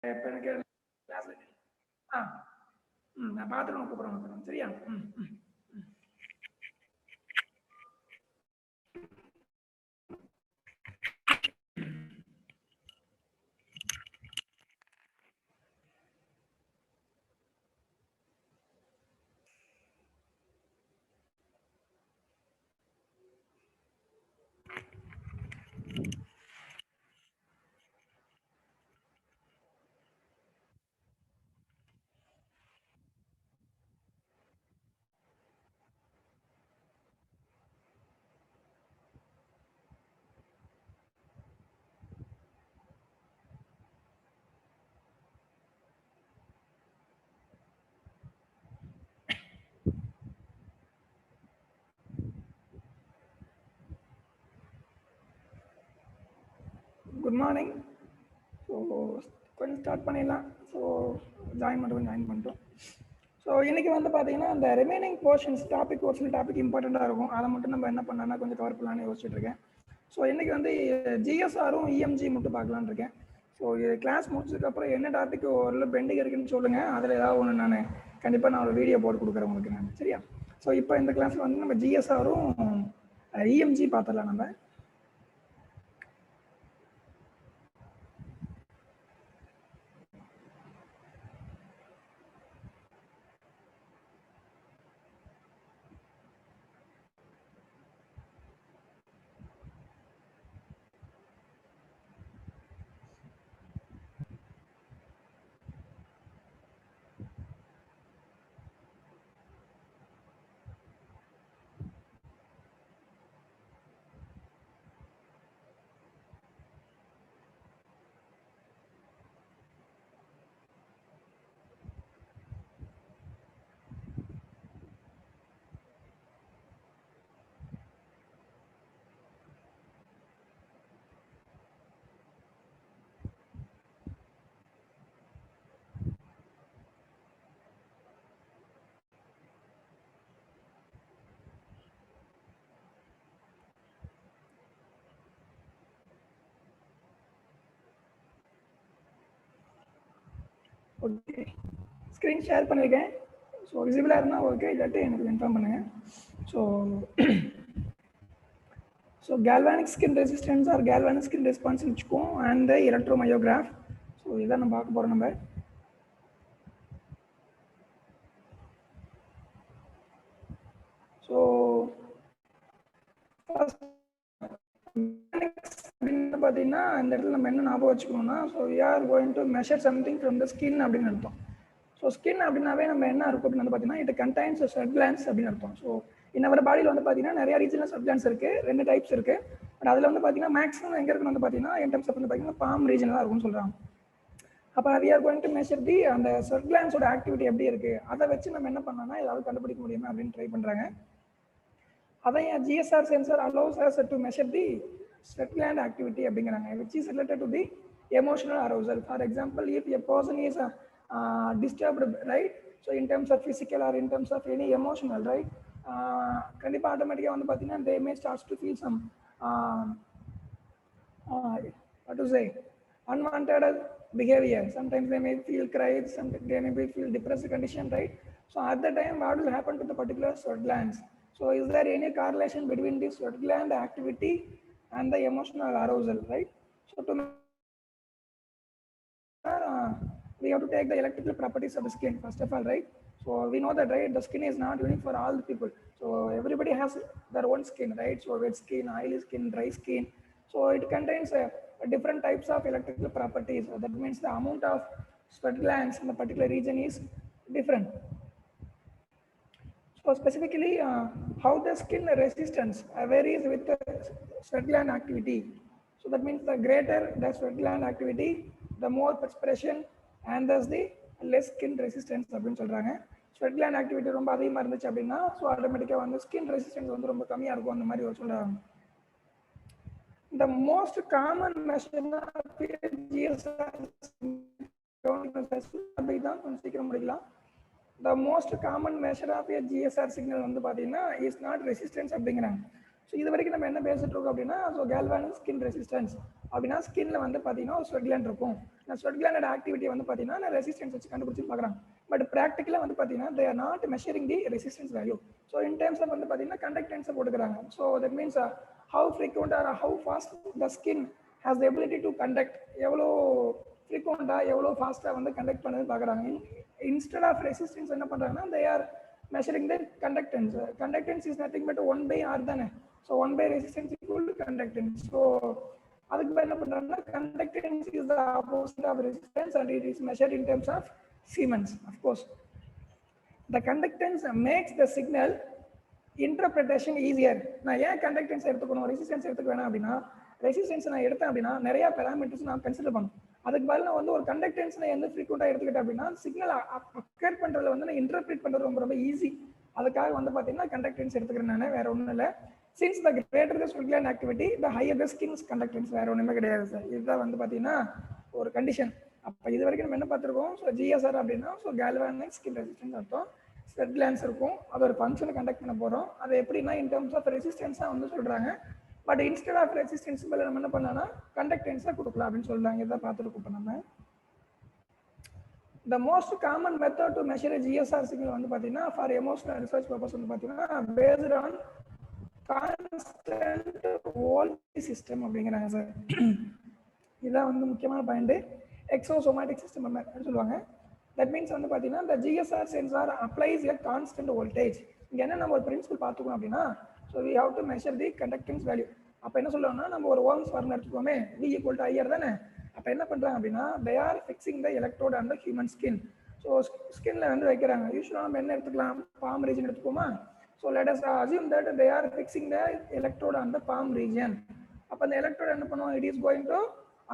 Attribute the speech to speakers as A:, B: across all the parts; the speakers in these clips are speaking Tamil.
A: இப்போ எனக்கு கிளாஸில் நான் பார்த்துட்டு கூப்பிட்றேன் சரியா? Good morning. ஸோ கொஞ்சம் ஸ்டார்ட் பண்ணிடலாம். ஸோ ஜாயின் பண்ணிட்டோம். ஸோ இன்றைக்கி வந்து பார்த்தீங்கன்னா இந்த ரிமைனிங் போர்ஷன்ஸ் டாபிக் ஒரு சில டாபிக் இம்பார்ட்டண்ட்டாக இருக்கும். அதை மட்டும் நம்ம என்ன பண்ணலாம்னா கொஞ்சம் கவர் பண்ணலான்னு யோசிச்சுட்டு இருக்கேன். ஸோ இன்றைக்கி வந்து ஜிஎஸ்ஆரும் இஎம்ஜி மட்டும் பார்க்கலான்னு இருக்கேன். ஸோ இது கிளாஸ் முடிச்சதுக்கப்புறம் என்ன டாபிக் ஓரளவு பெண்டிங் இருக்குன்னு சொல்லுங்கள். அதில் ஏதாவது ஒன்று நான் கண்டிப்பாக நான் ஒரு வீடியோ போட்டு கொடுக்குறேன் உங்களுக்கு நான். சரியா? ஸோ இப்போ இந்த கிளாஸில் வந்து நம்ம ஜிஎஸ்ஆரும் இஎம்ஜி பார்த்துடலாம் நம்ம. ஓகே, ஸ்க்ரீன் ஷேர் பண்ணியிருக்கேன். ஸோ விசிபிளாக இருந்தால் ஓகே, இல்லாட்டி எனக்கு இன்ஃபார்ம் பண்ணுங்கள். So galvanic skin resistance or galvanic skin ரெஸ்பான்ஸ்னு வச்சுக்குவோம். And the எலக்ட்ரோமயோகிராஃப். ஸோ இதான் நம்ம பார்க்க போகிறோம். நம்ம ஸோ ஃபர்ஸ்ட் அப்படின்னு பார்த்தீங்கன்னா இந்த இடத்துல நம்ம என்ன ஞாபகம் வச்சுக்கணும்னா, so we are going to measure something from the skin அப்படின்னு அர்த்தம். ஸோ ஸ்கின் அப்படின்னாவே நம்ம என்ன இருக்கும் அப்படின்னு வந்து பார்த்தீங்கன்னா, இட் கண்டைன்ஸ் ஸ்வெட் கிளாண்ட்ஸ் அப்படின்னு அர்த்தம். ஸோ இன்னொரு பாடியில் வந்து பார்த்தீங்கன்னா நிறைய ரீஜனல் ஸ்வெட் கிளாண்ட்ஸ் இருக்குது, 2 டைப்ஸ் இருக்குது. பட் அதில் வந்து பார்த்தீங்கன்னா மேக்ஸிமம் எங்கே இருக்குன்னு வந்து பார்த்தீங்கன்னா இன் டர்ம்ஸ் ஆஃப் வந்து பார்த்தீங்கன்னா பாம் ரீஜன் தான் இருக்கும்னு சொல்கிறாங்க. அப்போ we are going to measure the அந்த ஸ்வெட் கிளாண்ட்ஸோட ஆக்டிவிட்டி எப்படி இருக்குது, அதை வச்சு நம்ம என்ன பண்ணோம்னா ஏதாவது கண்டுபிடிக்க முடியுமா அப்படின்னு ட்ரை பண்ணுறாங்க. அதை GSR sensor allows us to measure the sweat gland activity அப்படிங்கிறாங்க, which is related to the emotional arousal. For example, if a person is disturbed, right, so in terms of physical or in terms of any emotional, right, கண்டிப்பாக ஆட்டோமேட்டிக்காக வந்து பார்த்தீங்கன்னா they may start to feel some what to say, unwanted behavior. Sometimes they may feel cry, sometimes they may feel depressed condition, right? So at the time what will happen to the particular sweat glands? So is there any correlation between the sweat gland activity and the emotional arousal, right? So to we have to take the electrical properties of the skin first of all, right? So we know that, right, the skin is not unique for all the people. So everybody has their own skin, right? So wet skin, oily skin, dry skin. So it contains different types of electrical properties. So that means the amount of sweat glands in the particular region is different. So specifically, how the skin resistance varies with the sweat gland activity. So that means the greater the sweat gland activity, the more perspiration and thus the less skin resistance அப்படின்னு சொல்றாங்க. ஸ்வெட் கிளாண்ட் ஆக்டிவிட்டி ரொம்ப அதிகமாக இருந்துச்சு அப்படின்னா ஸோ ஆட்டோமேட்டிக்காக வந்து ஸ்கின் ரெசிஸ்டன்ஸ் வந்து ரொம்ப கம்மியாக இருக்கும் அந்த மாதிரி சொல்றாங்க. The most common measure of GSR கொஞ்சம் சீக்கிரம் முடிக்கலாம். The most common measure of a GSR signal வந்து பார்த்தீங்கன்னா இஸ் நாட் ரெசிஸ்டன்ஸ் அப்படிங்கிறாங்க. ஸோ இது வரைக்கும் நம்ம என்ன பேசிட்டு இருக்கோம் அப்படின்னா, ஸோ கேல்வானிக் ஸ்கின் ரெசிஸ்டன்ஸ். அப்படின்னா ஸ்கின்ல வந்து பார்த்தீங்கன்னா ஸ்வெட் கிளாண்ட் இருக்கும். இந்த ஸ்வெட் கிளாண்டோட ஆக்டிவிட்டி வந்து பார்த்தீங்கன்னா ரெசிஸ்டன்ஸ் வச்சு கண்டுபிடிச்சி பார்க்குறாங்க. பட் ப்ராக்டிக்கலாக வந்து பார்த்தீங்கன்னா they are not measuring the resistance value. So in terms of வந்து பார்த்தீங்கன்னா கண்டக்டன்ஸை போட்டுக்கிறாங்க. So that means how frequent or how fast the skin has the ability to conduct, எவ்வளோ ஃப்ரீக்வெண்ட்டாக எவ்வளோ ஃபாஸ்ட்டாக வந்து கண்டக்ட் பண்ணது பார்க்குறாங்க. இன்ஸ்டெட் ஆஃப் ரெசிஸ்டன்ஸ் என்ன பண்ணுறாங்கன்னா they are measuring the conductance. Conductance is nothing but 1 by R தானே. So 1 by resistance equal to conductance. So அதுக்கு என்ன பண்றாங்கன்னா conductance is the opposite of resistance and it is measured in terms of Siemens. Of course, the conductance makes the signal interpretation easier. நான் ஏன் conductance எடுத்துக்கணும் resistance எடுத்துக்க வேணாம் அப்படின்னா, resistance நான் எடுத்தேன் அப்படின்னா நிறைய parameters நான் கன்சிடர் பண்ணணும். அதுக்கு பதிலாக வந்து ஒரு கண்டக்டன்ஸ் நான் எந்த ஃப்ரீக்வெண்ட்டாக எடுத்துக்கிட்டேன் அப்படின்னா சிக்னல் அக்கர் பண்ணுறதுல வந்து நான் இன்டர்பிரேட் பண்ணுறது ரொம்ப ரொம்ப ஈஸி. அதுக்காக வந்து பார்த்தீங்கன்னா கண்டக்டன்ஸ் எடுத்துக்கிறேன் நான், வேற ஒன்றும் இல்லை. Since the greater the sweat gland activity the higher the skins conductance, வேற ஒன்றுமே கிடையாது சார். இதுதான் வந்து பார்த்தீங்கன்னா ஒரு கண்டிஷன். அப்போ இது வரைக்கும் நம்ம என்ன பார்த்துருக்கோம், ஸோ ஜிஎஸ்ஆர் அப்படின்னா ஸோ கேல்வானிக் ஸ்கின் ரெசிஸ்டன்ஸ் அர்த்தம். ஸ்வெட் கிளாண்ட்ஸ் இருக்கும், அது ஒரு ஃபங்க்ஷனை கண்டக்ட் பண்ண போகிறோம். அது எப்படின்னா இன் டர்ம்ஸ் ஆஃப் ரெசிஸ்டன்ஸாக வந்து சொல்கிறாங்க. பட் இன்ஸ்டெட் ஆஃப் ரெசிஸ்டன்ஸ் மேலே நம்ம என்ன பண்ணலாம்னா கண்டக்டன்ஸாக கொடுக்கலாம் அப்படின்னு சொல்கிறாங்க. இதை பார்த்துருக்கோம். இப்போ நம்ம the most common method to measure a GSR signal வந்து பார்த்தீங்கன்னா ஃபார் எமோஷனல் ரிசர்ச் பர்பஸ் வந்து பார்த்தீங்கன்னா based on constant voltage system அப்படிங்கிறாங்க சார். இதுதான் வந்து முக்கியமான பாயிண்ட். எக்ஸோசோமேட்டிக் சிஸ்டம் அப்படின்னு சொல்லுவாங்க. தட் மீன்ஸ் வந்து பார்த்தீங்கன்னா இந்த GSR sensor applies a constant voltage. இங்கே என்ன நம்ம ஒரு பிரின்சிபல் பார்த்துக்கணும் அப்படின்னா, so we have to measure the conductance value. அப்போ என்ன சொல்லுவோம்னா நம்ம ஒரு ஓம்ஸ் ஃபார்முலா எடுத்துக்கோமே, V = IR தானே. அப்போ என்ன பண்ணுறாங்க அப்படின்னா they are fixing the electrode and the human skin. So ஸ்கின்ல வந்து வைக்கிறாங்க. யூஸ்வலாக நம்ம என்ன எடுத்துக்கலாம், பாம் ரீஜன் எடுத்துக்கோமா. So let us assume that they are fixing the electrode and the palm region. அப்போ அந்த எலக்ட்ரோட் என்ன பண்ணுவோம், it is going to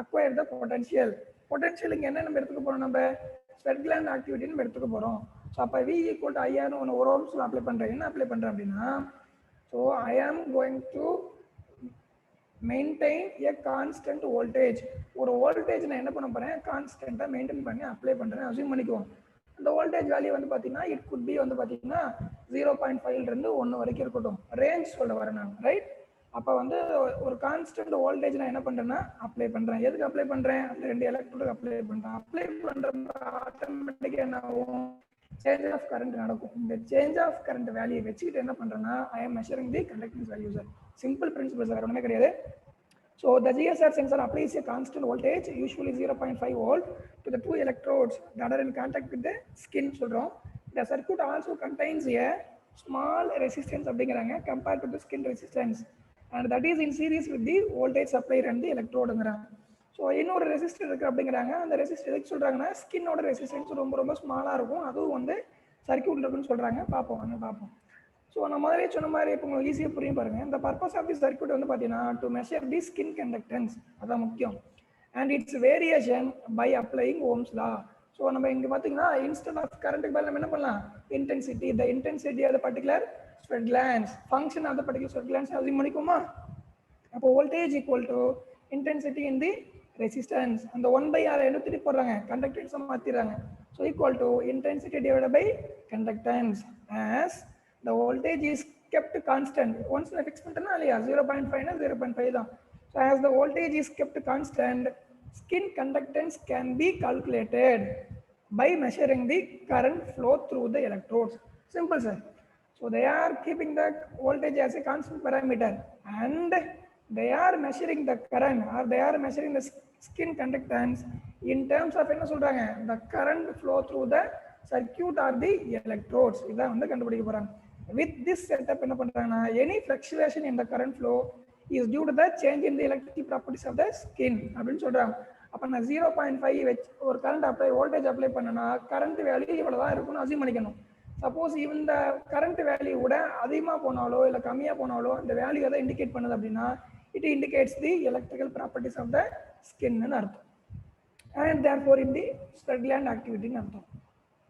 A: acquire the potential. Potential இங்கே என்ன நம்ம எடுத்துக்க போகிறோம், நம்ம ஸ்வெட் கிளாண்ட் ஆக்டிவிட்டி நம்ம எடுத்துக்க போகிறோம். ஸோ அப்போ V = IR ஒன்று ஒரு ஓம்ஸில் அப்ளை பண்ணுறேன். என்ன அப்ளை பண்ணுறேன் அப்படின்னா, so I am going to maintain a constant voltage. ஒரு வோல்டேஜ் நான் என்ன பண்ண போகிறேன், கான்ஸ்டன்ட்டாக மெயின்டைன் பண்ணி அப்ளை பண்ணுறேன். அஸ்யூம் பண்ணிக்குவோம். அந்த வோல்டேஜ் வேல்யூ வந்து பார்த்தீங்கன்னா இட் குட் பி வந்து பார்த்தீங்கன்னா 0.5 1 வரைக்கும் இருக்கட்டும். ரேஞ்ச் சொல்ல வரேன் நான், ரைட். அப்போ வந்து ஒரு கான்ஸ்டன்ட் வோல்டேஜ் நான் என்ன பண்ணுறேன்னா அப்ளை பண்ணுறேன். எதுக்கு அப்ளை பண்ணுறேன், அந்த 2 எலக்ட்ரோடுக்கு அப்ளை பண்ணுறேன். அப்ளை பண்ணுறப்ப ஆட்டோமேட்டிக்காக என்ன ஆகும், சேஞ்ச் ஆஃப் கரண்ட் நடக்கும். இந்த சேஞ்ச் ஆஃப் கரண்ட் வேல்யூ வச்சுக்கிட்டு என்ன பண்ணுறேன்னா I am measuring the conductance value sir. Simple principle sir, ஒன்றுமே கிடையாது. So the GSR sensor applies a constant voltage, usually 0.5 volt, to the 2 electrodes that are in contact with the skin சொல்கிறோம். The circuit also contains a small resistance அப்படிங்கிறாங்க compared to the skin resistance, and that is in series with the voltage supply and the electrodeங்கிறாங்க. ஸோ இன்னொரு ரெசிஸ்டர் இருக்குது அப்படிங்கிறாங்க. அந்த ரெசிஸ்டர் எதுக்கு சொல்கிறாங்கன்னா ஸ்கின்னோட ரெசிஸ்டன்ஸ் ரொம்ப ரொம்ப ஸ்மாலாக இருக்கும், அதுவும் வந்து சர்க்கியூட் இருக்குன்னு சொல்கிறாங்க. பார்ப்போம். ஸோ நான் முதலே சொன்ன மாதிரி இப்போ உங்களுக்கு ஈஸியாக புரியும் பாருங்கள். இந்த பர்பஸ் ஆஃப் தி சர்க்கியூட் வந்து பார்த்தீங்கன்னா to measure the skin conductance, அதான் முக்கியம். And its variation by applying Ohm's law. So நம்ம இங்கே பார்த்தீங்கன்னா இன்ஸ்டன்ட் ஆஃப் கரண்ட்டுக்கு பதில் நம்ம என்ன பண்ணலாம், intensity, the intensity of the particular sweat glands, function of the particular sweat glands assume பண்ணிக்குமா. அப்போ voltage equal to intensity in the resistance. அந்த 1/R என்ன திருப்பி போடுறாங்க, கண்டக்டன்ஸை மாற்றிடுறாங்க. So equal to intensity divided by conductance as the voltage is kept constant. Once I fix பண்ணிட்டேன்னா இல்லையா 0.5 னா 0.5 தான். So as the voltage is kept constant, skin conductance can be calculated by measuring the current flow through the electrodes. Simple sir. So they are keeping the voltage as a constant parameter and they are measuring the current or they are measuring the skin conductance in terms of என்ன சொல்றாங்க, the current flow through the circuit or the electrodes. இதான் வந்து கண்டுபிடிக்க போறாங்க. With this setup என்ன பண்றாங்கன்னா any fluctuation in the current flow is due to the change in the electric properties of the skin அப்படின்னு சொல்றாங்க. அப்போ நான் 0.5 வச்சு ஒரு கரண்ட் அப்ளை வோல்டேஜ் அப்ளை பண்ணனா கரண்ட் வேல்யூ இவ்வளோ தான் இருக்கும்னு அசியூம் பண்ணிக்கணும். சப்போஸ் இந்த கரண்ட் வேல்யூ விட அதிகமாக போனாலோ இல்லை கம்மியாக போனாலோ அந்த வேல்யூ எதை இண்டிகேட் பண்ணுது அப்படின்னா it indicates the electrical properties of the ஸ்கின்னு அர்த்தம். And therefore in the sweat gland ஆக்டிவிட்டின்னு அர்த்தம்.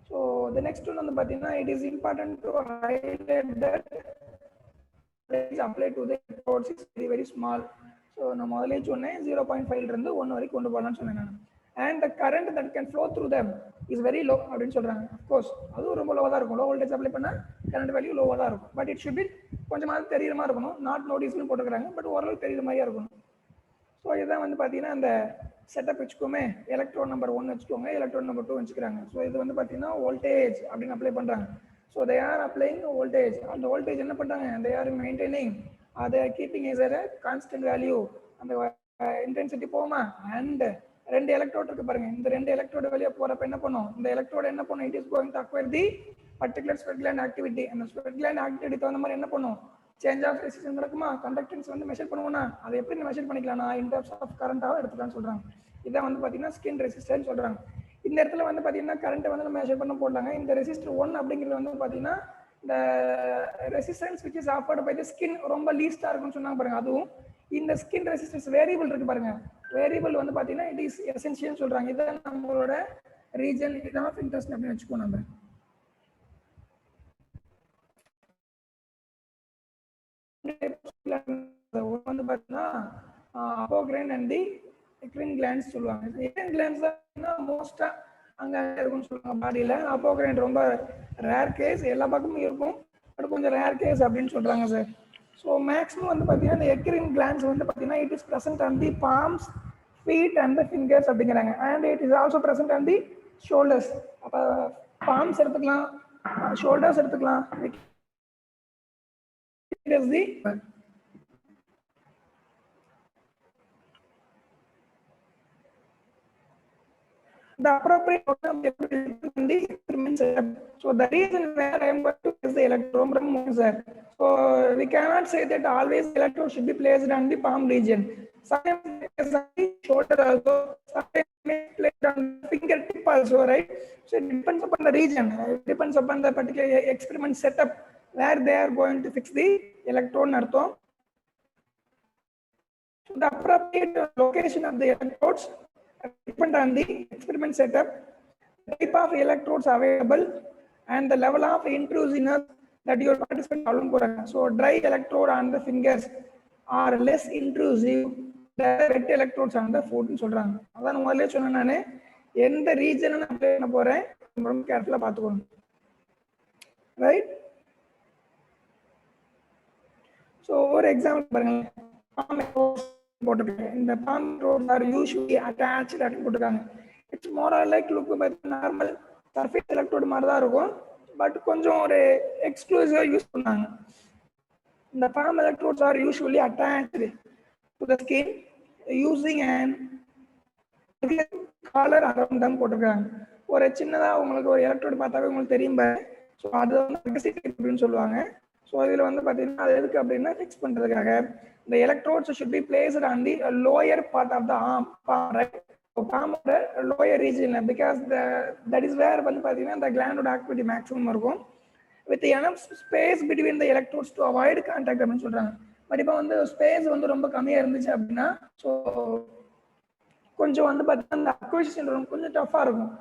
A: So the next one on the patina, it is important to highlight that is applied to the electrodes is very very small. So na modale sonne 0.5 irundhu 1 varaikku kondu podalam sonnena, and the current that can flow through them is very low appdin solranga. Of course adu romba low ah irukum, low voltage apply panna current value low ah da irukum, but it should be konjam theriyira mari irukum, not noticeable potukranga but oral theriyira mari irukum. So இதான் வந்து பார்த்தீங்கன்னா அந்த செட்டப் வச்சுக்கோமே, எலக்ட்ரோட் நம்பர் 1 வச்சுக்கோங்க, எலக்ட்ரோட் நம்பர் 2 வச்சுக்கிறாங்க. ஸோ இது வந்து பார்த்தீங்கன்னா வோல்டேஜ் அப்படின்னு அப்ளை பண்ணுறாங்க. So they R அப்ளைங் voltage. அந்த வோல்டேஜ் என்ன பண்ணுறாங்க, தே ஆர் மெயின்டைனிங் அதை keeping is a constant value. அந்த இன்டென்சிட்டி போகுமா, அண்ட் 2 எலக்ட்ரோட் இருக்கு பாருங்க. இந்த 2 எலக்ட்ரோடு வெளியே போறப்ப என்ன பண்ணும், இந்த எலக்ட்ரோடு என்ன பண்ணும், it is going to acquire the particular sweat gland activity. அந்த ஸ்வெட் கிளாண்ட் ஆக்டிவிட்டி தகுந்த மாதிரி என்ன பண்ணும், சேஞ்ச் ஆஃப் ரெசிஸ்டன்ஸ் நடக்குமா, கண்டக்டன்ஸ் வந்து மெஷர் பண்ணுவோம்னா அதை எப்படி மெஷர் பண்ணிக்கலாம்னா இன் டர்ம்ஸ் ஆஃப் கரண்டாக எடுத்துக்கலாம்னு சொல்றாங்க. இதான் வந்து பார்த்தீங்கன்னா ஸ்கின் ரெசிஸ்டன்ஸ் சொல்றாங்க. இந்த இடத்துல வந்து பார்த்தீங்கன்னா கரண்ட்டை வந்து நம்ம மெஷர் பண்ண போடலாங்க. இந்த ரெசிஸ்டர் 1 அப்படிங்கிறது வந்து பார்த்தீங்கன்னா இந்த resistance which is offered by the skin ரொம்ப லீஸ்டா இருக்குன்னு சொன்னாங்க பாருங்க. அதுவும் இந்த ஸ்கின் ரெசிஸ்டன்ஸ் வேரியபிள் இருக்கு பாருங்க, வேரியபிள் வந்து பார்த்தீங்கன்னா இட் இஸ் எசென்ஷியல் சொல்றாங்க. இதான் நம்மளோட ரீஜன் ஆஃப் இன்ட்ரெஸ்ட் அப்படின்னு வச்சுக்கோ. நம்ம வந்து பார்த்தீங்கன்னா அப்போக்ரைன் அண்ட் தி எக்ரின் கிளாண்ட்ஸ் சொல்லுவாங்க. எக்ரின் கிளாண்ட்ஸ் தான் மோஸ்டா அங்கே இருக்கும்னு சொல்லுவாங்க பாடியில். அப்போக்ரைன் ரொம்ப ரேர் கேஸ், எல்லா பக்கமும் இருக்கும், பட் கொஞ்சம் ரேர் கேஸ் அப்படின்னு சொல்கிறாங்க சார். ஸோ மேக்ஸிமம் வந்து பார்த்தீங்கன்னா இந்த எக்ரின் கிளாண்ட்ஸ் வந்து பார்த்தீங்கன்னா it is present on the palms, feet and the fingers அப்படிங்கிறாங்க. And it is also present on the shoulders. அப்போ பாம்ஸ் எடுத்துக்கலாம், ஷோல்டர்ஸ் எடுத்துக்கலாம். It is the appropriate outcome in the experiment setup. So the reason where I am going to use the electron sir. So we cannot say that always electrode should be placed on the palm region. Sometimes on the shoulder also, sometimes placed on the fingertip also, right? So it depends upon the region. It depends upon the particular experiment setup where they are going to fix the electrode. So the appropriate location of the electrodes depend on the experiment setup, type of electrodes available, and the level of intrusiveness that your participant solve for. So dry electrode on the fingers are less intrusive than wet electrodes on the foot னு சொல்றாங்க. அதான் முதல்ல சொன்னேன் நானே, எந்த ரீஜன் நான் அப்ளை பண்ண போறேன் ரொம்ப கேர்ஃபுல்லா பார்த்துக்கணும், ரைட்? ஸோ ஒரு எக்ஸாம்பிள் பாருங்க, போட்டிருக்காங்க. இந்த palm rods are usually attached அப்படின்னு போட்டிருக்காங்க. It's more or like look normal surface electrode மாதிரி தான் இருக்கும், பட் கொஞ்சம் ஒரு எக்ஸ்க்ளூசிவாக யூஸ் பண்ணாங்க. இந்த palm electrodes are usually attached to the skin using and collar around them போட்டிருக்காங்க. ஒரு சின்னதாக உங்களுக்கு ஒரு எலக்ட்ரோடு பார்த்தாவே உங்களுக்கு தெரியும். ஸோ அது வந்து அப்படின்னு சொல்லுவாங்க. ஸோ இதில் வந்து பார்த்தீங்கன்னா அது எதுக்கு அப்படின்னா ஃபிக்ஸ் பண்ணுறதுக்காக the electrodes should be placed on the lower part of the arm, right? Palm lower region, because that is where வந்து பார்த்தீங்கன்னா the gland activity maximum இருக்கும், with enough space between the electrodes to avoid contact அப்படின்னு சொல்றாங்க. பட் இப்போ வந்து ஸ்பேஸ் வந்து ரொம்ப கம்மியாக இருந்துச்சு அப்படின்னா ஸோ கொஞ்சம் வந்து பார்த்தீங்கன்னா அந்த அக்விசிஷன் கொஞ்சம் டஃப்பாக இருக்கும்,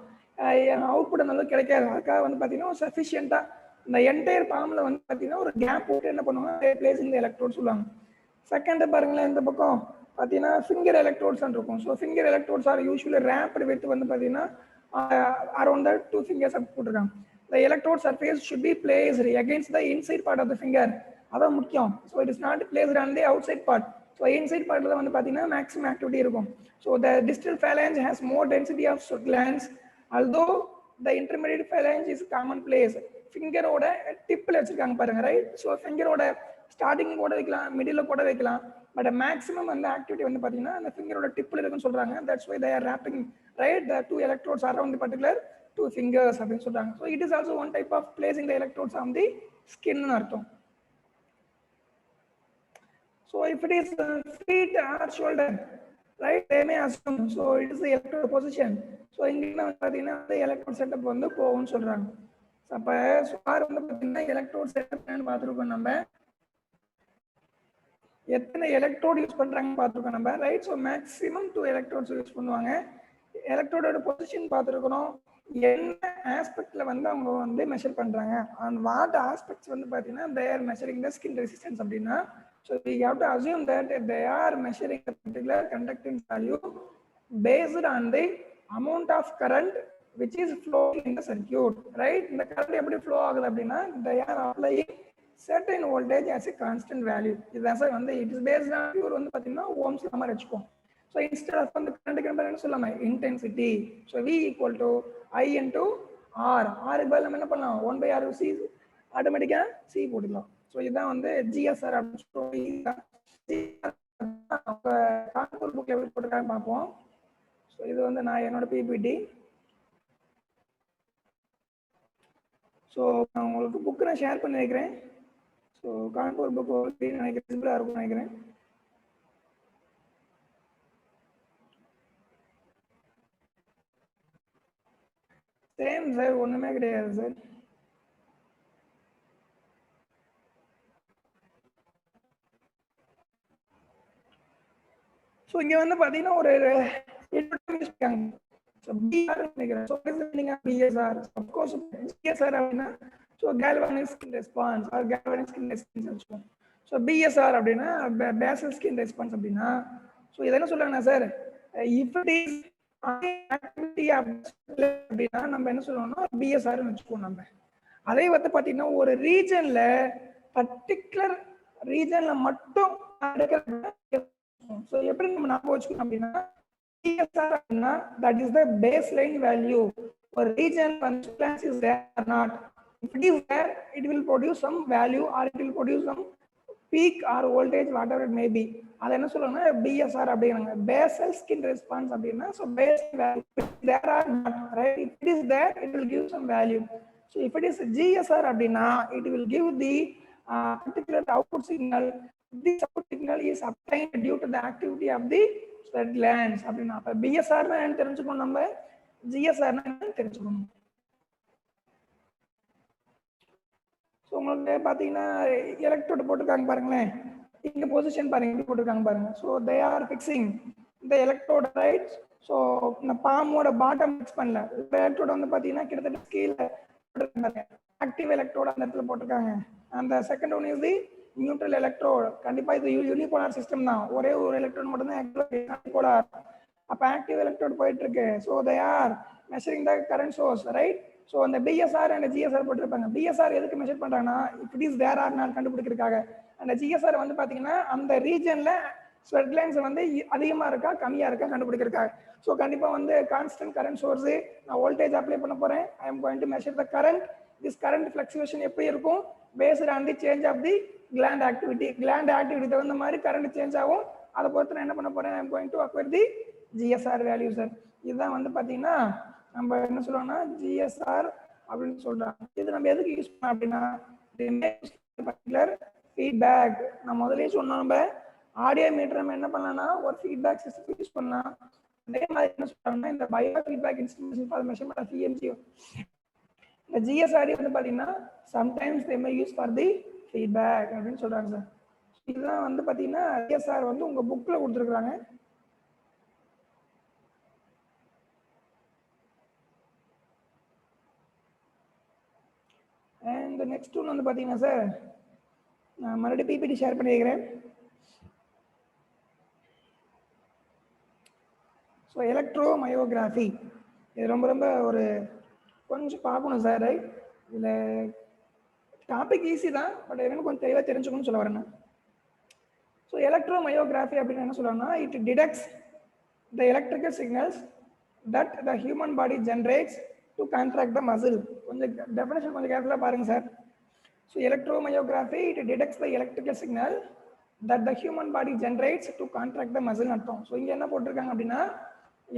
A: அவுட்புட் அந்த கிடைக்காது. அதுக்காக வந்து பார்த்தீங்கன்னா சஃபிஷியண்டாக இந்த என்டையர் பாம்பில் வந்து பார்த்தீங்கன்னா ஒரு கேப் போட்டு என்ன பண்ணுவாங்க, பிளேஸ் இந்த எலக்ட்ரோட் சொல்லுவாங்க. செகண்ட் பாருங்களேன், இந்த பக்கம் பார்த்தீங்கன்னா ஃபிங்கர் எலக்ட்ரோட்ஸ் இருக்கும். So finger electrodes are usually raped with வந்து பார்த்தீங்கன்னா அரௌண்ட் த 2 fingers போட்டிருக்காங்க. The electrode surface should be placed against the inside part of the finger. அதான் முக்கியம். So it is not placed on the outside part. So inside பார்ட்டில் வந்து பார்த்தீங்கன்னா மேக்ஸிமம் ஆக்டிவிட்டி இருக்கும். So the distal phalange has more density of sweat glands, although the intermediate phalange is common place. ஃபிங்கரோட டிப்பில் வச்சுருக்காங்க பாருங்க, ரைட்? ஸோ ஃபிங்கரோட ஸ்டார்டிங் கூட வைக்கலாம், மிடில் கூட வைக்கலாம், பட் மேக்ஸிமம் வந்து ஆக்டிவிட்டி வந்து பார்த்தீங்கன்னா அந்த ஃபிங்கரோட டிப்பில் இருக்குன்னு சொல்கிறாங்க. That's why they are wrapping, right, the 2 electrodes around the particular 2 fingers அப்படின்னு சொல்கிறாங்க. So it is also one type of placing the electrodes on the ஸ்கின்னு அர்த்தம். So if it is feet or shoulder, right, they may assume, so it is the electrode position. ஸோ இங்கே பார்த்தீங்கன்னா அந்த எலக்ட்ரோட் செட்டப் வந்து போகும்னு சொல்கிறாங்க. அப்போ சுமார் வந்து பார்த்தீங்கன்னா எலக்ட்ரோட் செட்டப்னு பார்த்துருக்கோம், நம்ம எத்தனை எலக்ட்ரோட் யூஸ் பண்ணுறாங்கன்னு பார்த்துருக்கோம் நம்ம, right? So maximum 2 electrodes use பண்ணுவாங்க. எலக்ட்ரோடோட பொசிஷன் பார்த்துருக்கணும், என்ன ஆஸ்பெக்டில் வந்து அவங்க வந்து மெஷர் பண்ணுறாங்க, அண்ட் வாட் ஆஸ்பெக்ட்ஸ் வந்து பார்த்தீங்கன்னா they are measuring the skin resistance அப்படின்னா, so we have to assume that they are measuring a particular conductance value based on the amount of current which is flowing in the circuit, right? இந்த current எப்படி flow ஆகுது அப்படின்னா they are applying certain voltage as a constant value. இதுதான் சார் வந்து it is based on pure வந்து பார்த்தீங்கன்னா ஓம்ஸ் மாதிரி வச்சுப்போம். ஸோ இன்ஸ்டெட் ஆஃப் வந்து கரண்ட்டுக்கு நம்ம என்ன சொல்லலாமே intensity. So V equal to I into R. ஆருக்கு பதில் நம்ம என்ன பண்ணலாம் 1/R C ஆட்டோமேட்டிக்காக C போட்டுக்கலாம். ஸோ இதுதான் வந்து GSR அப்படின்னு சொல்லி கான்பூர் புக்கில் எப்படி போட்டிருக்காங்க பார்ப்போம். ஸோ இது வந்து நான் என்னோட பிபிடி. ஸோ நான் உங்களுக்கு புக்கு நான் ஷேர் பண்ணி வைக்கிறேன். ஸோ கான்பூர் புக் நினைக்கிறேன் சிம்பிளாக இருக்கும்னு நினைக்கிறேன். சேம் சார், ஒன்றுமே கிடையாது சார். ஸோ இங்கே வந்து பார்த்தீங்கன்னா ஒரு so galvanic skin response or galvanic skin response வச்சுக்கோம். ஸோ பிஎஸ்ஆர் அப்படின்னா பேசல் ஸ்கின் ரெஸ்பான்ஸ் அப்படின்னா ஸோ இதை என்ன சொல்றாங்கன்னா sir if it is activity அப்படின்னா நம்ம என்ன சொல்லணும்னா பிஎஸ்ஆர்னு வச்சுக்கோம். நம்ம அதே வந்து பார்த்தீங்கன்னா ஒரு ரீஜன்ல பர்டிகுலர் ரீஜன்ல மட்டும் ஸோ எப்படி நம்ம ஞாபகம் வச்சுக்கணும் அப்படின்னா PSR அப்படின்னா that is the baseline value. ஒரு region constants is there or not. If it is there, it will produce some value or it will produce some peak or voltage, whatever it may be. அதை என்ன சொல்லணும்னா BSR அப்படிங்கிறாங்க, basal skin response அப்படின்னா. So baseline value there or not, right? If it is there, it will give some value. So if it is GSR அப்படின்னா it will give the particular output signal. This output signal is obtained due to the activity of the sweat glands அப்படின்னா. அப்ப பிஎஸ்ஆர் என்ன தெரிஞ்சுக்கணும், நம்ம ஜிஎஸ்ஆர் என்ன தெரிஞ்சுக்கணும். ஸோ உங்களுக்கு பார்த்தீங்கன்னா எலக்ட்ரோடு போட்டிருக்காங்க பாருங்களேன், இங்கே பொசிஷன் பாருங்க எப்படி போட்டிருக்காங்க பாருங்க. ஸோ தே ஆர் ஃபிக்ஸிங் இந்த எலக்ட்ரோட ரைட். ஸோ இந்த பாமோட பாட்டம் ஃபிக்ஸ் பண்ணல. எலக்ட்ரோட வந்து பார்த்தீங்கன்னா கிட்டத்தட்ட கீழே போட்டிருக்காங்க. ஆக்டிவ் எலக்ட்ரோட அந்த இடத்துல போட்டிருக்காங்க. அந்த second one is the neutral electrode. கண்டிப்பாக இது யூனிபோலார் சிஸ்டம் தான், ஒரே ஒரு எலக்ட்ரோடு மட்டும் தான் யூனிபோலார். அப்போ ஆக்டிவ் எலக்ட்ரோடு போயிட்டு இருக்கு. So they are measuring the current source, right? So அந்த பிஎஸ்ஆர் அண்ட் ஜிஎஸ்ஆர் போட்டிருப்பாங்க. பிஎஸ்ஆர் எதுக்கு மெஷர் பண்ணுறாங்கன்னா if it is there are not கண்டுபிடிக்கிறதுக்காக. அந்த ஜிஎஸ்ஆர் வந்து பார்த்தீங்கன்னா அந்த ரீஜனில் ஸ்வெட் கிளான்ஸ் வந்து அதிகமாக இருக்கா கம்மியாக இருக்கா கண்டுபிடிக்கிறதுக்காக. ஸோ கண்டிப்பாக வந்து கான்ஸ்டன்ட் கரண்ட் சோர்ஸு நான் வோல்டேஜ் அப்ளை பண்ண போகிறேன். I am going to measure the current. This current fluctuation எப்படி இருக்கும் based on the change of the gland activity. Gland activity தகுந்த மாதிரி கரண்ட் சேஞ்ச் ஆகும். அதை பொறுத்து நான் என்ன பண்ண போகிறேன், I am going to acquire the GSR value sir. இதுதான் வந்து பார்த்தீங்கன்னா நம்ம என்ன சொல்லுவோம்னா ஜிஎஸ்ஆர் அப்படின்னு சொல்றாங்க. இது நம்ம எதுக்கு யூஸ் பண்ணோம் அப்படின்னா பர்டிகுலர் ஃபீட்பேக். நான் முதலே சொன்னோம், நம்ம ஆடியோ மீட்டர் நம்ம என்ன பண்ணலாம்னா ஒரு ஃபீட்பேக் சிஸ்டம் யூஸ் பண்ணலாம். அதே மாதிரி என்ன சொல்றாங்கன்னா இந்த bio feedback instrument for measurement of EMG. இந்த ஜிஎஸ்ஆர் வந்து பார்த்தீங்கன்னா sometimes they may use for the feedback அப்படின்னு சொல்றாங்க சார். இதுதான் வந்து பார்த்தீங்கன்னா ஜிஎஸ்ஆர் வந்து உங்க புக்ல கொடுத்துருக்காங்க. அண்ட் நெக்ஸ்ட் ஒன்று வந்து பார்த்தீங்கன்னா சார் நான் மறுபடியும் பிபிடி ஷேர் பண்ணிக்கிறேன். ஸோ எலக்ட்ரோமயோகிராஃபி இது ரொம்ப ரொம்ப ஒரு கொஞ்சம் பார்க்கணும் சார், ரைட்? இதில் டாபிக் ஈஸி தான், பட் என்னன்னு கொஞ்சம் தெளிவாக தெரிஞ்சுக்கணும்னு சொல்ல வரேன். ஸோ எலக்ட்ரோமயோகிராஃபி அப்படின்னு என்ன சொல்லுவாங்கன்னா it detects the electrical signals that the human body generates to contract the muscle. கொஞ்சம் டெஃபினேஷன் கொஞ்சம் கேர்ஃபுல்லாக பாருங்க sir. So electromyography it detects the electrical signal that the human body generates to contract the muscle அர்த்தம். ஸோ இங்கே என்ன போட்டிருக்காங்க அப்படின்னா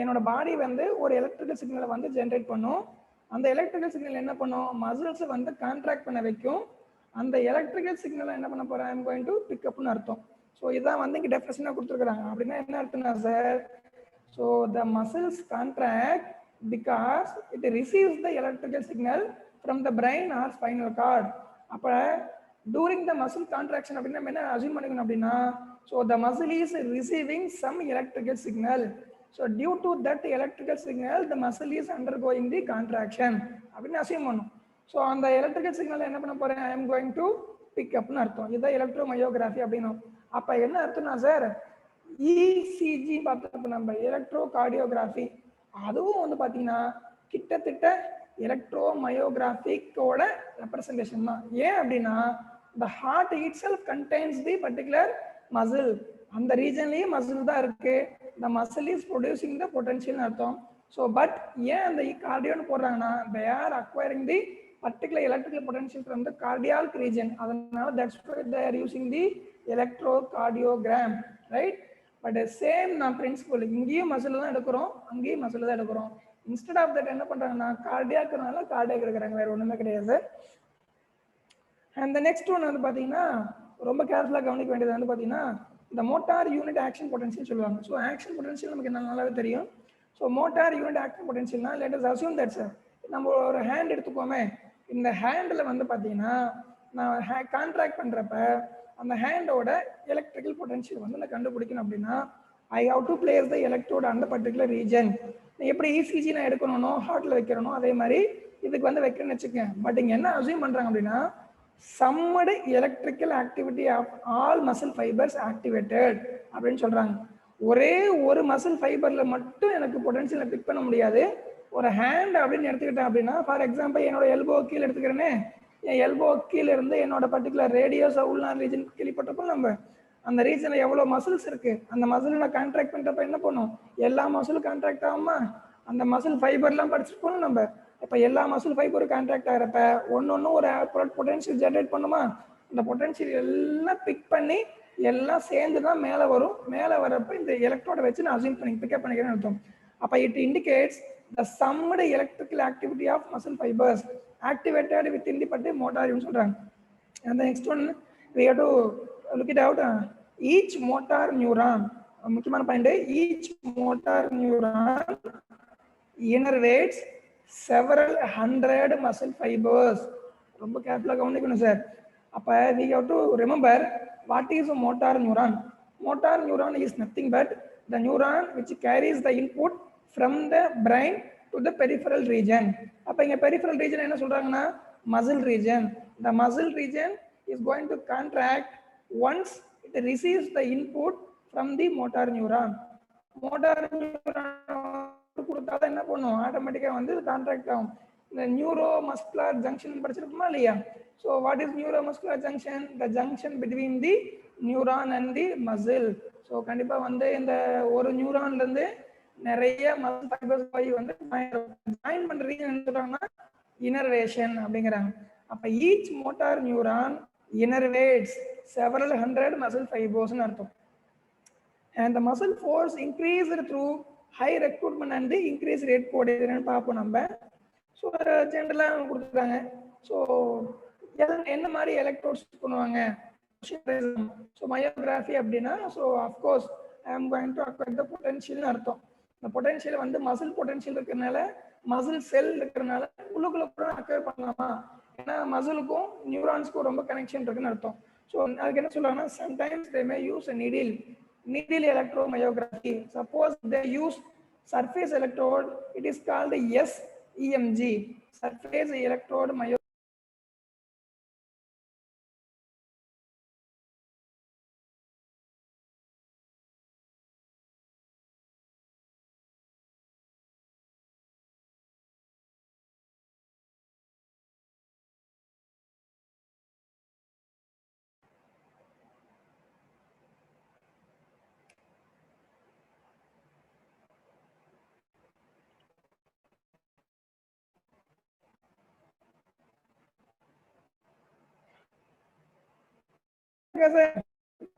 A: என்னோட பாடி வந்து ஒரு எலக்ட்ரிக்கல் சிக்னலை வந்து ஜென்ரேட் பண்ணும். அந்த எலக்ட்ரிக்கல் சிக்னல் என்ன பண்ணும், மசில்ஸை வந்து கான்ட்ராக்ட் பண்ண வைக்கும். அந்த எலக்ட்ரிக்கல் சிக்னலை என்ன பண்ண போகிறேன், ஐம் கோயிங் டு பிக்அப்னு அர்த்தம். ஸோ இதான் வந்து இங்கே டெஃபினேஷனாக கொடுத்துருக்குறாங்க. அப்படின்னா என்ன அர்த்தம்னா sir, so the muscles contract because it receives the electrical signal from the brain or spinal cord. அப்போ during the muscle contraction அப்படின்னா நம்ம என்ன அசியூம் பண்ணிக்கணும் அப்படின்னா so the muscle is receiving some electrical signal. So due to that electrical signal the muscle is undergoing the contraction அப்படின்னு அசியூம் பண்ணும். ஸோ அந்த எலக்ட்ரிக்கல் சிக்னல் என்ன பண்ண போகிறேன், ஐ எம் கோயிங் டு பிக்அப்னு அர்த்தம். இதுதான் எலக்ட்ரோமயோகிராஃபி அப்படின்னும். அப்போ என்ன அர்த்தம்னா சார் இசிஜி பார்த்து நம்ம எலக்ட்ரோ கார்டியோகிராஃபி அதுவும் வந்து பார்த்தீங்கன்னா கிட்டத்தட்ட எலக்ட்ரோமயோகிராஃபிக்கோட ரெப்ரசன்டேஷன் தான். ஏன் அப்படின்னா the heart itself contains the particular muscle. அந்த ரீஜன்லயே மசில் தான் இருக்கு. the muscle is producing the potential அர்த்தம். So but ஏன் அந்த கார்டியோன்னு போடுறாங்கன்னா they are acquiring the particular electrical potential from the cardiac region. அதனால that's why they are using the electrocardiogram, right? But same நான் பிரின்சிபல் இங்கேயும் மசில் தான் எடுக்கிறோம், அங்கேயும் மசில் தான் எடுக்கிறோம். இன்ஸ்டெட் ஆஃப் தட் என்ன பண்றாங்கன்னா கார்டியாக்குனால கார்டியாக் எடுக்கிறாங்க, வேற ஒண்ணுமே கிடையாது. அண்ட் த நெக்ஸ்ட் ஒன் வந்து பார்த்தீங்கன்னா ரொம்ப கேர்ஃபுல்லாக கவனிக்க வேண்டியது வந்து பார்த்தீங்கன்னா இந்த மோட்டார் யூனிட் ஆக்ஷன் பொட்டன்ஷியல் சொல்லுவாங்க. ஸோ ஆக்ஷன் பொட்டன்ஷியல் நமக்கு நல்லாவே தெரியும். ஸோ மோட்டார் யூனிட் ஆக்ஷன் பொட்டன்ஷியல்னா let us assume that sir நம்ம ஒரு ஹேண்ட் எடுத்துக்கோமே, இந்த ஹேண்டில் வந்து பார்த்தீங்கன்னா நான் கான்ட்ராக்ட் பண்ணுறப்ப அந்த ஹேண்டோட எலக்ட்ரிக்கல் பொட்டன்ஷியல் வந்து நான் கண்டுபிடிக்கணும் அப்படின்னா I have to place the electrode அந்த பர்டிகுலர் ரீஜன். எப்படி இசிஜி நான் எடுக்கணும் ஹார்ட்டில் வைக்கிறனோ அதே மாதிரி இதுக்கு வந்து வைக்கிறேன்னு வச்சுக்கேன். பட் இங்கே என்ன அஸ்யூம் பண்ணுறாங்க அப்படின்னா summed electrical activity of all muscle fibres activated அப்படின்னு சொல்கிறாங்க. ஒரே ஒரு மசில் ஃபைபரில் மட்டும் எனக்கு பொட்டன்ஷியலை பிக் பண்ண முடியாது. ஒரு ஹேண்ட் அப்படின்னு எடுத்துக்கிட்டேன் அப்படின்னா ஃபார் எக்ஸாம்பிள் என்னோட எல்போ கீழே எடுத்துக்கிறேன்னே, என் எல்போ கீழே இருந்து என்னோட பர்டிகுலர் ரேடியஸ் உள்நார் ரீஜன் கேள்விப்பட்டப்போ நம்ம அந்த ரீஜனில் எவ்வளோ மசில்ஸ் இருக்குது, அந்த மசில் நான் கான்ட்ராக்ட் பண்ணுறப்ப என்ன பண்ணும், எல்லா மசிலும் கான்ட்ராக்ட் ஆகுமா, அந்த மசில் ஃபைபர்லாம் படிச்சுட்டு போகணும் நம்ம. இப்போ எல்லா மசில் ஃபைபரும் கான்ட்ராக்ட் ஆகிறப்ப ஒன்று ஒரு பொட்டன்ஷியல் ஜென்ரேட் பண்ணுமா, அந்த பொட்டன்ஷியல் எல்லாம் பிக் பண்ணி எல்லாம் சேர்ந்து தான் மேலே வரும். மேலே வரப்போ இந்த எலக்ட்ரோட வச்சு நான் அசியூம் பண்ணி பிக்கப் பண்ணிக்கிறேன்னு அர்த்தம். அப்போ it indicates the summed electrical activity of muscle fibres activated within the but motor சொல்கிறாங்க. And the next one we have to look it out. Each motor neuron, முக்கியமான point, each motor neuron innervates several hundred muscle fibers. ரொம்ப கேர்ஃபுல்லாக கவனிக்கணும் சார். அப்போ we have to remember what is a motor neuron. Motor neuron is nothing but the neuron which carries the input from the brain to the peripheral region. அப்போ இங்கே peripheral region என்ன சொல்கிறாங்கன்னா muscle region. The muscle region is going to contract once it receives the input from the motor neuron. Motor neuron கொடுத்தாதான் என்ன பண்ணும், ஆட்டோமேட்டிக்காக வந்து கான்ட்ராக்ட் ஆகும். இந்த நியூரோ மஸ்குலர் ஜங்ஷன் படிச்சிருக்குமா இல்லையா? So what is neuro muscular junction? The junction between the neuron and the muscle. So கண்டிப்பாக வந்து இந்த ஒரு நியூரான்லேருந்து நிறைய மசில் ஃபைபர்ஸ் போய் வந்து ஜாயின் பண்ணுற ரீசன் என்ன சொல்கிறாங்கன்னா இனர்வேஷன் அப்படிங்கிறாங்க. அப்போ each motor neuron innervates several hundred muscle fibers ன்னு அர்த்தம். And the muscle force increased through high recruitment and the increased rate code என்னன்னு பார்ப்போம் நம்ம. ஸோ ஜென்ரலாக கொடுத்துருக்காங்க. ஸோ என்ன மாதிரி எலக்ட்ரோட்ஸ் பண்ணுவாங்க, ஸோ மயோகிராஃபி அப்படின்னா so of course I am going to acquire the பொட்டன்ஷியல்னு அர்த்தம். இந்த பொட்டன்ஷியல் வந்து மசில் பொட்டன்ஷியல் இருக்கிறதுனால மசில் செல் இருக்கிறதுனால உள்ளுக்குள்ள கூட அக்வைர் பண்ணலாமா, ஏன்னா மசிலுக்கும் நியூரான்ஸ்க்கும் ரொம்ப கனெக்ஷன் இருக்குன்னு அர்த்தம். ஸோ அதுக்கு என்ன சொல்றாங்கன்னா sometimes they may use needle electromyography. Suppose they use surface electrode, it is called SEMG, surface electrode myo.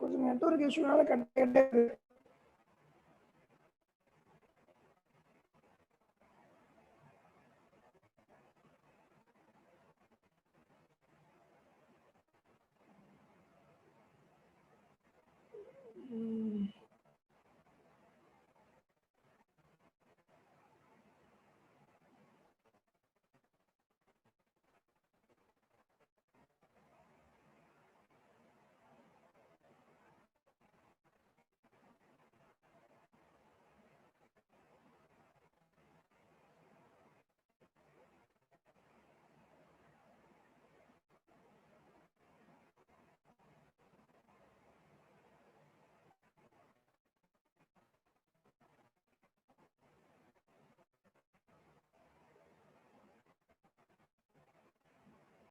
A: கொஞ்சம் நெட்வொர்க் இஷ்யூனால கட்